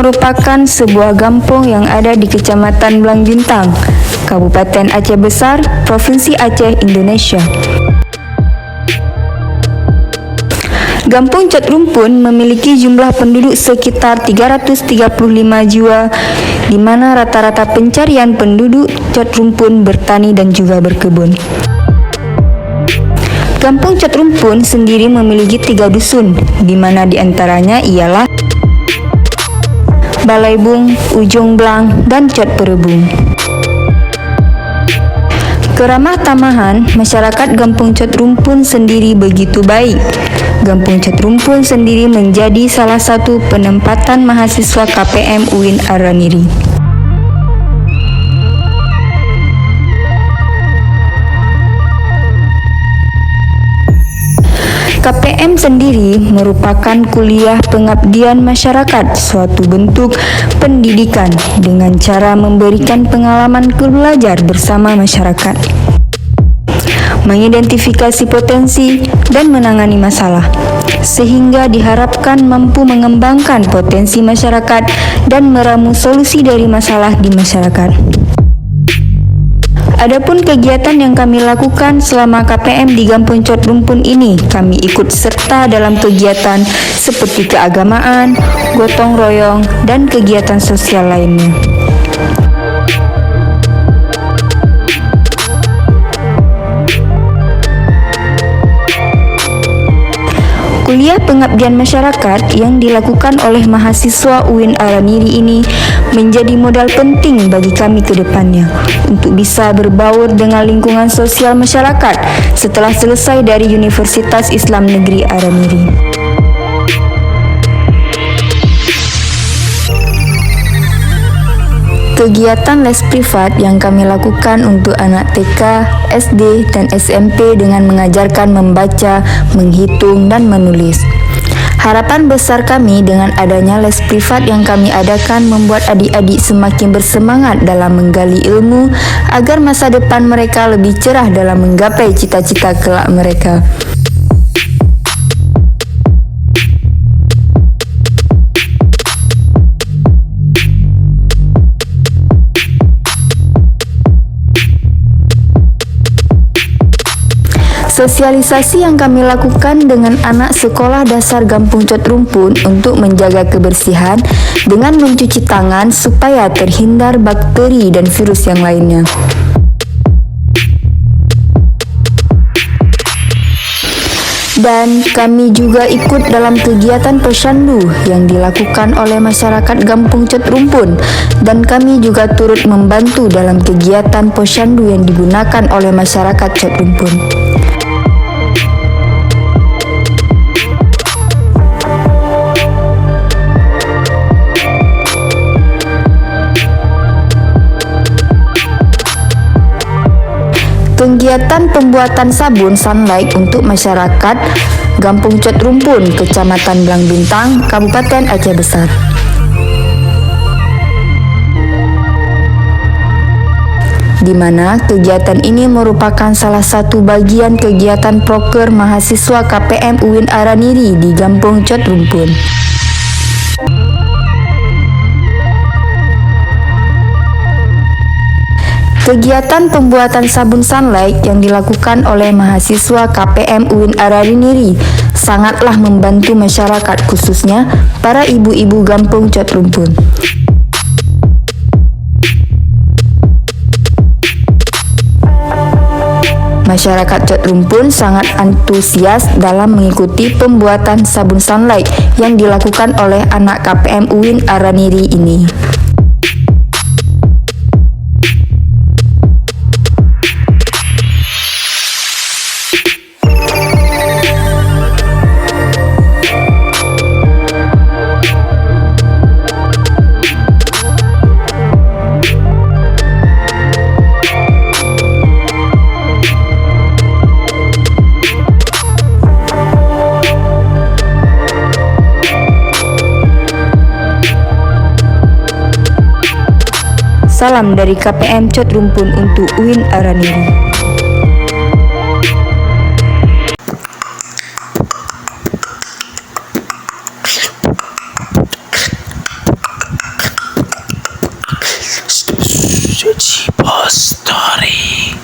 merupakan sebuah kampung yang ada di Kecamatan Blang Bintang, Kabupaten Aceh Besar, Provinsi Aceh, Indonesia. Kampung Cot Rumpun memiliki jumlah penduduk sekitar 335 jiwa, di mana rata-rata pencarian penduduk Cot Rumpun bertani dan juga berkebun. Kampung Cot Rumpun sendiri memiliki 3 dusun, di mana diantaranya ialah Balaibung, Ujung Blang, dan Cot Perebung. Keramah tamahan masyarakat Kampung Cot Rumpun sendiri begitu baik. Kampung Cot Rumpun sendiri menjadi salah satu penempatan mahasiswa KPM UIN Araniri. KPM sendiri merupakan kuliah pengabdian masyarakat, suatu bentuk pendidikan dengan cara memberikan pengalaman belajar bersama masyarakat, mengidentifikasi potensi dan menangani masalah, sehingga diharapkan mampu mengembangkan potensi masyarakat dan meramu solusi dari masalah di masyarakat. Adapun kegiatan yang kami lakukan selama KPM di Kampung Cot Rumpun ini, kami ikut serta dalam kegiatan seperti keagamaan, gotong royong, dan kegiatan sosial lainnya. Kuliah pengabdian masyarakat yang dilakukan oleh mahasiswa UIN Araniri ini menjadi modal penting bagi kami ke depannya untuk bisa berbaur dengan lingkungan sosial masyarakat setelah selesai dari Universitas Islam Negeri Araniri. Kegiatan les privat yang kami lakukan untuk anak TK, SD, dan SMP dengan mengajarkan membaca, menghitung, dan menulis. Harapan besar kami dengan adanya les privat yang kami adakan membuat adik-adik semakin bersemangat dalam menggali ilmu agar masa depan mereka lebih cerah dalam menggapai cita-cita kelak mereka. Sosialisasi yang kami lakukan dengan anak sekolah dasar Kampung Cot Rumpun untuk menjaga kebersihan dengan mencuci tangan supaya terhindar bakteri dan virus yang lainnya. Dan kami juga ikut dalam kegiatan posyandu yang dilakukan oleh masyarakat Kampung Cot Rumpun, dan kami juga turut membantu dalam kegiatan posyandu yang digunakan oleh masyarakat Cot Rumpun. Kegiatan pembuatan sabun Sunlight untuk masyarakat Kampung Cot Rumpun, Kecamatan Blang Bintang, Kabupaten Aceh Besar. Di mana kegiatan ini merupakan salah satu bagian kegiatan proker mahasiswa KPM UIN Araniri di Kampung Cot Rumpun. Kegiatan pembuatan sabun Sunlight yang dilakukan oleh mahasiswa KPM UIN Araniri sangatlah membantu masyarakat, khususnya para ibu-ibu Kampung Cot Rumpun. Masyarakat Cot Rumpun sangat antusias dalam mengikuti pembuatan sabun Sunlight yang dilakukan oleh anak KPM UIN Araniri ini. Salam dari KPM Cot Rumpun untuk UIN Araniri. Sujibo Story.